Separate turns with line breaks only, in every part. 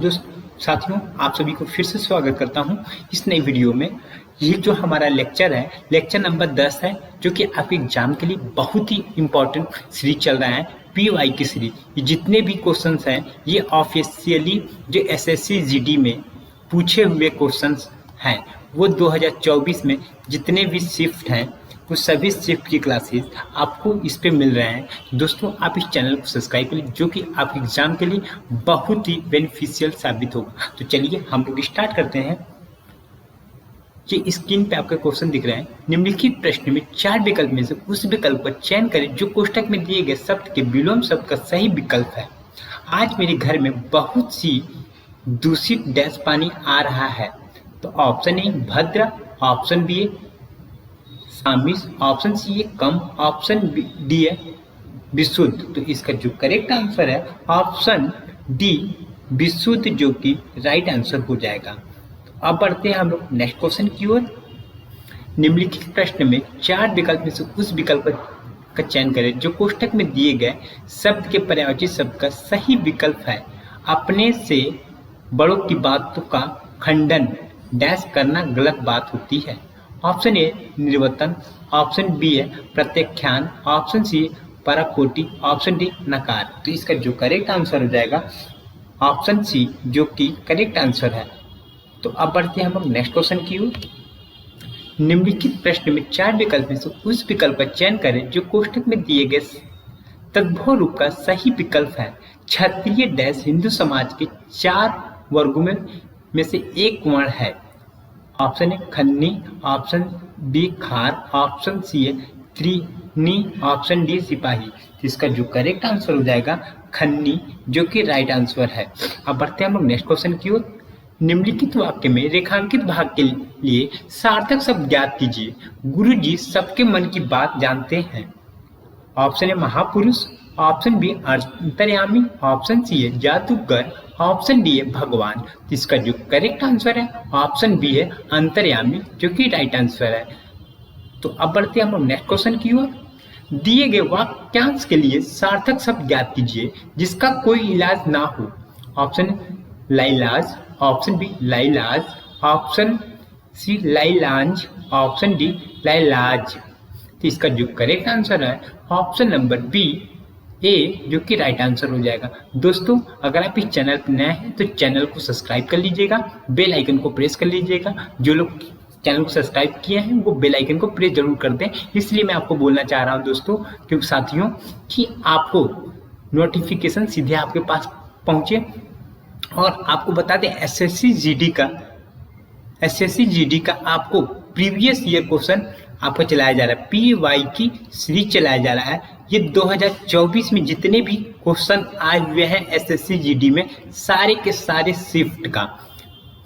साथियों, आप सभी को फिर से स्वागत करता हूं इस नई वीडियो में। ये जो हमारा लेक्चर है, लेक्चर नंबर 10 है, जो कि आपके एग्जाम के लिए बहुत ही इम्पोर्टेंट सीरीज चल रहा है, पीवाई की सीरीज। ये जितने भी क्वेश्चंस हैं, ये ऑफिशियली जो एसएससी जीडी में पूछे हुए क्वेश्चंस हैं, वो 2024 में जितने भी शिफ्ट हैं, वो सभी शिफ्ट की क्लासेस आपको इस पे मिल रहे हैं। दोस्तों, आप इस चैनल को सब्सक्राइब करें, जो कि आपके एग्जाम के लिए बहुत ही बेनिफिशियल साबित होगा। तो चलिए हम लोग स्टार्ट करते हैं। ये स्क्रीन पे आपके क्वेश्चन दिख रहे हैं। निम्नलिखित प्रश्न में 4 विकल्प में से उस विकल्प का चयन करें जो कोष्ठक में दिए गए शब्द के विलोम शब्द का सही विकल्प है। आज मेरे घर में बहुत सी दूषित डैश पानी आ रहा है। तो ऑप्शन ए भद्र, ऑप्शन बी है सामिस, ऑप्शन सी है कम, ऑप्शन डी है विशुद्ध। तो इसका जो करेक्ट आंसर है ऑप्शन डी विशुद्ध, जो कि राइट आंसर हो जाएगा। तो अब बढ़ते हैं हम लोग नेक्स्ट क्वेश्चन की ओर। निम्नलिखित प्रश्न में 4 विकल्प में से उस विकल्प का चयन करें जो कोष्ठक में दिए गए शब्द के पर्यायवाची शब्द का सही विकल्प है। अपने से बड़ों की बातों का खंडन डैश करना गलत बात होती है। ऑप्शन ए निर्वतन, ऑप्शन बी है प्रत्याख्यान, ऑप्शन सी पराकोटि, ऑप्शन डी नकार। तो इसका जो करेक्ट आंसर हो जाएगा ऑप्शन सी, जो कि करेक्ट आंसर है। तो अब बढ़ते हैं हम लोग नेक्स्ट क्वेश्चन की ओर। निम्नलिखित प्रश्न में 4 विकल्प में से उस विकल्प का चयन करें जो कोष्ठक में दिए गए तद्भव रूप का सही विकल्प है। क्षत्रिय डैश हिंदू समाज के 4 वर्गों में से एक वर्ण है। ऑप्शन ए खन्नी, ऑप्शन बी खार, ऑप्शन सी है त्रिनी, ऑप्शन डी सिपाही। इसका जो करेक्ट आंसर हो जाएगा खन्नी, जो कि राइट आंसर है। अब बढ़ते हैं हम लोग नेक्स्ट क्वेश्चन की ओर। निम्नलिखित वाक्य में रेखांकित भाग के लिए सार्थक शब्द ज्ञात कीजिए। गुरु जी सबके मन की बात जानते हैं। ऑप्शन ए महापुरुष, ऑप्शन बी अंतर्यामी, ऑप्शन सी है जादूगर, ऑप्शन डी है भगवान। तो इसका जो करेक्ट आंसर है ऑप्शन बी है अंतर्यामी, जो कि राइट आंसर है। तो अब बढ़ते हैं हम नेक्स्ट क्वेश्चन की ओर। दिए गए वाक्यांश के लिए सार्थक शब्द ज्ञात कीजिए जिसका कोई इलाज ना हो। ऑप्शन लाइलाज, ऑप्शन बी लाइलाज, ऑप्शन सी लाइलांज, ऑप्शन डी लाइलाज। तो इसका जो करेक्ट आंसर है ऑप्शन नंबर बी ए, जो कि राइट आंसर हो जाएगा। दोस्तों, अगर आप इस चैनल पर नए हैं तो चैनल को सब्सक्राइब कर लीजिएगा, बेल आइकन को प्रेस कर लीजिएगा। जो लोग चैनल को सब्सक्राइब किए हैं वो बेल आइकन को प्रेस जरूर कर दें। इसलिए मैं आपको बोलना चाह रहा हूं दोस्तों, क्योंकि साथियों, कि आपको नोटिफिकेशन सीधे आपके पास पहुंचे। और आपको बता दें एसएससी जीडी का आपको प्रीवियस ईयर क्वेश्चन आपको चलाया जा रहा है, पीवाई की सीरीज चलाया जा रहा है। ये 2024 में जितने भी क्वेश्चन आए हुए हैं एसएससी जीडी में, सारे के सारे शिफ्ट का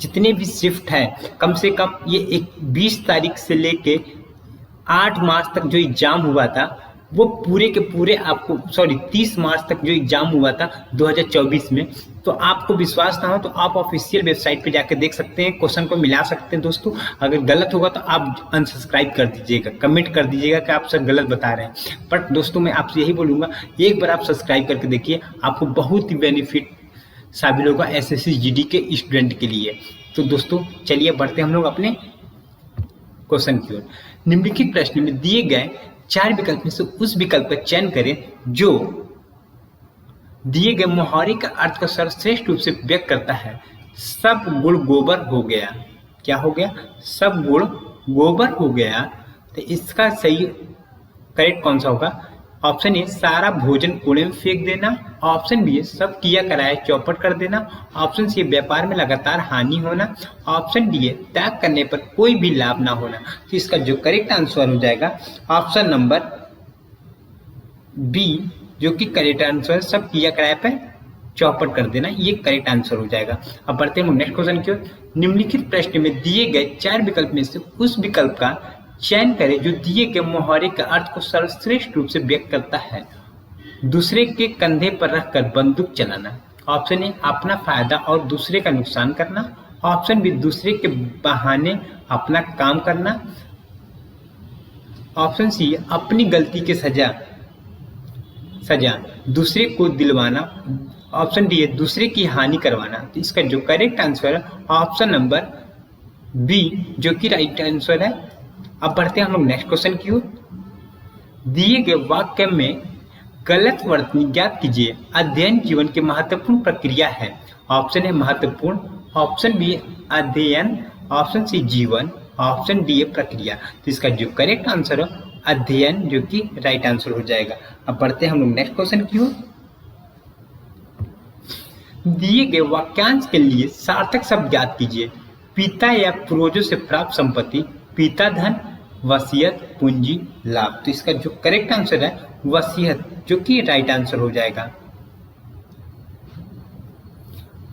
जितने भी शिफ्ट है, कम से कम ये 20 तारीख से लेके 8 मार्च तक जो एग्जाम हुआ था, वो पूरे के पूरे आपको 30 मार्च तक जो एग्जाम हुआ था 2024 में। तो आपको विश्वास ना हो तो आप ऑफिशियल वेबसाइट पे जाकर देख सकते हैं, क्वेश्चन को मिला सकते हैं। दोस्तों, अगर गलत होगा तो आप अनसब्सक्राइब कर दीजिएगा, कमेंट कर दीजिएगा कि आप सर गलत बता रहे हैं। बट दोस्तों, मैं आपसे यही बोलूँगा, एक बार आप सब्सक्राइब करके देखिए, आपको बहुत ही बेनिफिट साबित होगा एसएससी जीडी के स्टूडेंट के लिए। तो दोस्तों, चलिए बढ़ते हम लोग अपने क्वेश्चन की ओर। निम्नलिखित प्रश्न में दिए गए 4 विकल्प में से उस विकल्प का चयन करें जो दिए गए मुहावरे का अर्थ को सर्वश्रेष्ठ रूप से व्यक्त करता है। सब गुड़ गोबर हो गया। क्या हो गया? सब गुड़ गोबर हो गया। तो इसका सही करेक्ट कौन सा होगा? ऑप्शन ए सारा भोजन कूड़े में फेंक देना, ऑप्शन बी सब किया कराया चौपट कर देना, ऑप्शन सी व्यापार में लगातार हानि होना, ऑप्शन डी है त्याग करने पर कोई भी लाभ ना होना। तो इसका जो करेक्ट आंसर हो जाएगा ऑप्शन नंबर बी, जो कि करेक्ट आंसर सब किया कराया पर चौपट कर देना, ये करेक्ट आंसर हो जाएगा। अब बढ़ते हैं नेक्स्ट क्वेश्चन की ओर। निम्नलिखित प्रश्न में दिए गए 4 विकल्प में से उस विकल्प का चयन करें जो दिए गए मुहावरे के अर्थ को सर्वश्रेष्ठ रूप से व्यक्त करता है। दूसरे के कंधे पर रखकर बंदूक चलाना। ऑप्शन ए अपना फायदा और दूसरे का नुकसान करना, ऑप्शन बी दूसरे के बहाने अपना काम करना, ऑप्शन सी अपनी गलती की सजा दूसरे को दिलवाना, ऑप्शन डी है दूसरे की हानि करवाना। तो इसका जो करेक्ट आंसर है ऑप्शन नंबर बी, जो कि राइट आंसर है। अब बढ़ते हैं हम लोग नेक्स्ट क्वेश्चन की ओर। दिए गए वाक्य में गलत वर्तनी ज्ञात कीजिए। अध्ययन जीवन की महत्वपूर्ण प्रक्रिया है। ऑप्शन है महत्वपूर्ण, ऑप्शन बी अध्ययन, ऑप्शन सी जीवन, ऑप्शन डी है प्रक्रिया। तो इसका जो करेक्ट आंसर है अध्ययन, जो कि राइट आंसर हो जाएगा। अब बढ़ते हैं हम लोग नेक्स्ट क्वेश्चन की ओर। दिए गए वाक्यांश के लिए सार्थक शब्द ज्ञात कीजिए। पिता या पूर्वजों से प्राप्त संपत्ति, पिता धन, वसीयत, पूंजी, लाभ। तो इसका जो करेक्ट आंसर है वसीयत, जो कि राइट आंसर हो जाएगा।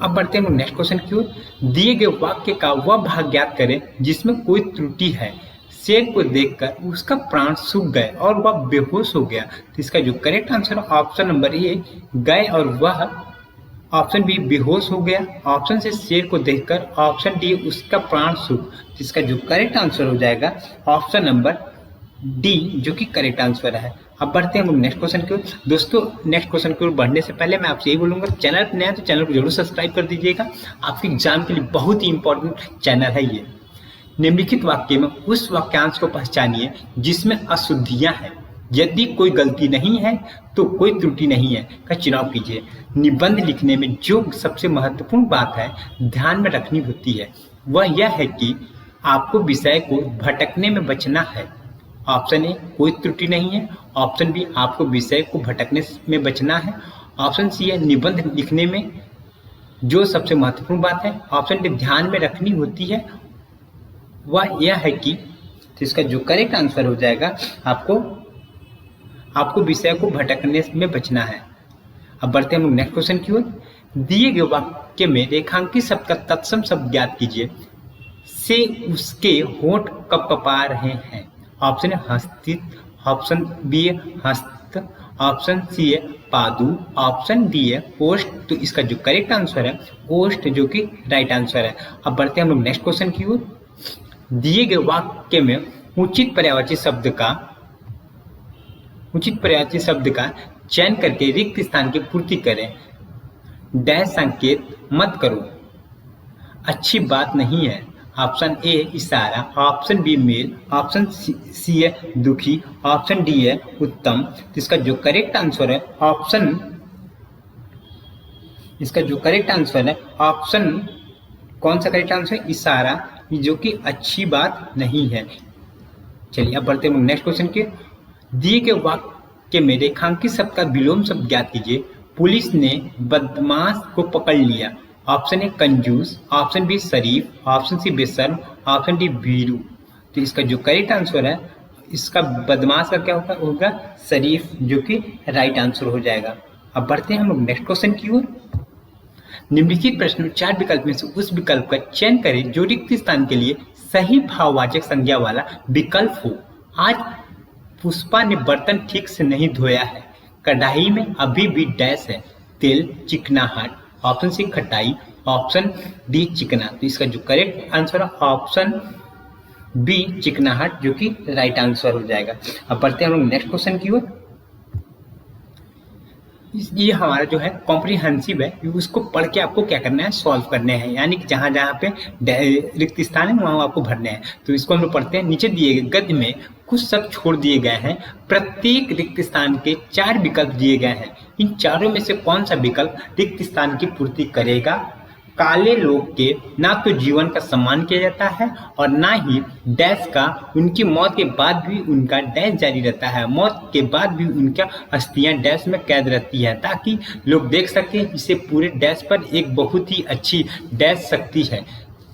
अब बढ़ते हैं नेक्स्ट क्वेश्चन की ओर। दिए गए वाक्य का वह भाग ज्ञात करें जिसमें कोई त्रुटि है। शेर को देखकर उसका प्राण सूख गए और वह बेहोश हो गया। तो इसका जो correct answer option number A गए और वह, ऑप्शन बी बेहोश हो गया, ऑप्शन से शेर को देखकर, ऑप्शन डी उसका प्राण सूख। इसका जो करेक्ट आंसर हो जाएगा ऑप्शन नंबर डी, जो कि करेक्ट आंसर है। अब बढ़ते हैं हम नेक्स्ट क्वेश्चन की ओर। दोस्तों नेक्स्ट क्वेश्चन की ओर बढ़ने से पहले मैं आपसे यही बोलूंगा, चैनल पर नया है तो चैनल को जरूर सब्सक्राइब कर दीजिएगा। आपके एग्जाम के लिए बहुत ही इंपॉर्टेंट चैनल है ये। निम्नलिखित वाक्य में उस वाक्यांश को पहचानिए जिसमें अशुद्धियां हैं। यदि कोई गलती नहीं है तो कोई त्रुटि नहीं है का चुनाव कीजिए। निबंध लिखने में जो सबसे महत्वपूर्ण बात है ध्यान में रखनी होती है वह यह है कि आपको विषय को भटकने में बचना है। ऑप्शन ए कोई त्रुटि नहीं है, ऑप्शन बी आपको विषय को भटकने में बचना है, ऑप्शन सी है निबंध लिखने में जो सबसे महत्वपूर्ण बात है, ऑप्शन डी ध्यान में रखनी होती है वह यह है कि। तो इसका जो करेक्ट आंसर हो जाएगा आपको विषय को भटकने में बचना है। अब बढ़ते हैं हम नेक्स्ट क्वेश्चन की ओर। दिए गए वाक्य में रेखांकित शब्द का तत्सम शब्द ज्ञात कीजिए। से उसके होंठ कपकपा रहे हैं। ऑप्शन है हस्तित, ऑप्शन बी है हस्त, ऑप्शन सी है पादु, ऑप्शन डी है ओष्ठ। तो इसका जो करेक्ट आंसर है ओष्ठ, जो कि राइट आंसर है। अब बढ़ते हैं हम लोग नेक्स्ट क्वेश्चन की ओर। दिए गए वाक्य में उचित पर्यायवाची शब्द का चयन करके रिक्त स्थान की पूर्ति करें। डैश संकेत मत करो, अच्छी बात नहीं है। ऑप्शन ए इशारा, ऑप्शन बी मेल, ऑप्शन सी है दुखी, ऑप्शन डी है उत्तम। तो इसका जो करेक्ट आंसर है ऑप्शन कौन सा करेक्ट आंसर है? इशारा, जो कि अच्छी बात नहीं है। चलिए अब बढ़ते हैं नेक्स्ट क्वेश्चन के। दिए गए वाक्य में रेखांकित शब्द का विलोम शब्द ज्ञात कीजिए। पुलिस ने बदमाश को पकड़ लिया। ऑप्शन ए कंजूस, ऑप्शन बी शरीफ, ऑप्शन सी बेशर्म, ऑप्शन डी भीरू। तो इसका जो करेक्ट आंसर है इसका बदमाश का क्या होगा शरीफ, जो कि राइट आंसर हो जाएगा। अब बढ़ते हैं हम लोग नेक्स्ट क्वेश्चन की ओर। निम्नलिखित प्रश्न में 4 विकल्प में से उस विकल्प का चयन करें जो रिक्त स्थान के लिए सही भाववाचक संज्ञा वाला विकल्प हो। आज पुष्पा ने बर्तन ठीक से नहीं धोया है। कढ़ाई में अभी भी डैश है। तेल, चिकनाहट, ऑप्शन सी खटाई, ऑप्शन डी चिकना। तो इसका जो करेक्ट आंसर है ऑप्शन बी चिकनाहट, जो कि राइट आंसर हो जाएगा। अब बढ़ते हैं हम लोग नेक्स्ट क्वेश्चन की ओर। ये हमारा जो है कॉम्प्रिहेंसिव है, उसको पढ़ के आपको क्या करना है सॉल्व करने हैं, यानी कि जहाँ जहाँ पे रिक्त स्थान है वहाँ आपको भरने हैं। तो इसको हम लोग पढ़ते हैं। नीचे दिए गए गद्य में कुछ शब्द छोड़ दिए गए हैं। प्रत्येक रिक्त स्थान के 4 विकल्प दिए गए हैं। इन चारों में से कौन सा विकल्प रिक्त स्थान की पूर्ति करेगा? काले लोग के ना तो जीवन का सम्मान किया जाता है और ना ही डैश का, उनकी मौत के बाद भी उनका डैश जारी रहता है। मौत के बाद भी उनका अस्थियां डैश में कैद रहती है ताकि लोग देख सकें इसे पूरे डैश पर एक बहुत ही अच्छी डैश शक्ति है।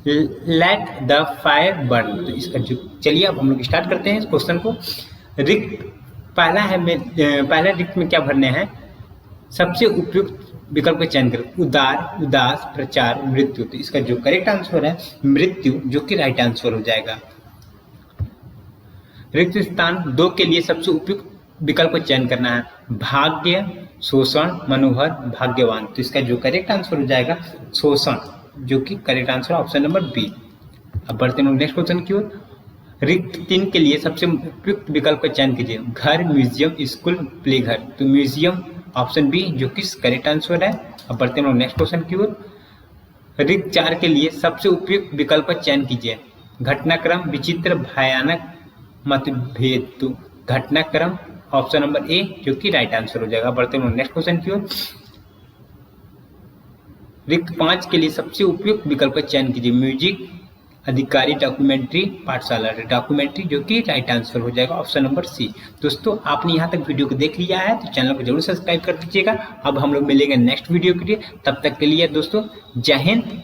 Let the fire burn. तो इसका जो चलिए अब हम लोग स्टार्ट करते हैं इस क्वेश्चन को। रिक्त पहला रिक्त में क्या भरने हैं? सबसे उपयुक्त विकल्प का चयन करें। उदार, उदास, प्रचार, मृत्यु। तो इसका जो करेक्ट आंसर है मृत्यु, जो कि राइट आंसर हो जाएगा। रिक्त स्थान 2 के लिए सबसे उपयुक्त विकल्प का चयन करना है। भाग्य, शोषण, मनोहर, भाग्यवान। तो इसका जो करेक्ट आंसर हो जाएगा शोषण, जो कि correct answer option number B. अब बढ़ते हैं नेक्स्ट क्वेश्चन की ओर। रिक्त 3 के लिए सबसे उपयुक्त विकल्प का चयन कीजिए। घर, म्यूजियम, स्कूल, प्ले घर। तो म्यूजियम ऑप्शन बी, जो कि करेक्ट आंसर है। अब बढ़ते हैं नेक्स्ट क्वेश्चन की ओर। रिक्त 4 के लिए सबसे उपयुक्त विकल्प का चयन कीजिए। घटनाक्रम, विचित्र, भयानक, मतभेद। तो घटनाक्रम ऑप्शन नंबर ए जो कि राइट आंसर हो जाएगा। बढ़ते हैं नेक्स्ट क्वेश्चन की ओर। रिक्त 5 के लिए सबसे उपयुक्त विकल्प का चयन कीजिए। म्यूजिक, अधिकारी, डॉक्यूमेंट्री, पाठशाला। डॉक्यूमेंट्री जो कि राइट आंसर हो जाएगा ऑप्शन नंबर सी। दोस्तों आपने यहाँ तक वीडियो को देख लिया है तो चैनल को जरूर सब्सक्राइब कर दीजिएगा। अब हम लोग मिलेंगे नेक्स्ट वीडियो के लिए, तब तक के लिए दोस्तों जय हिंद,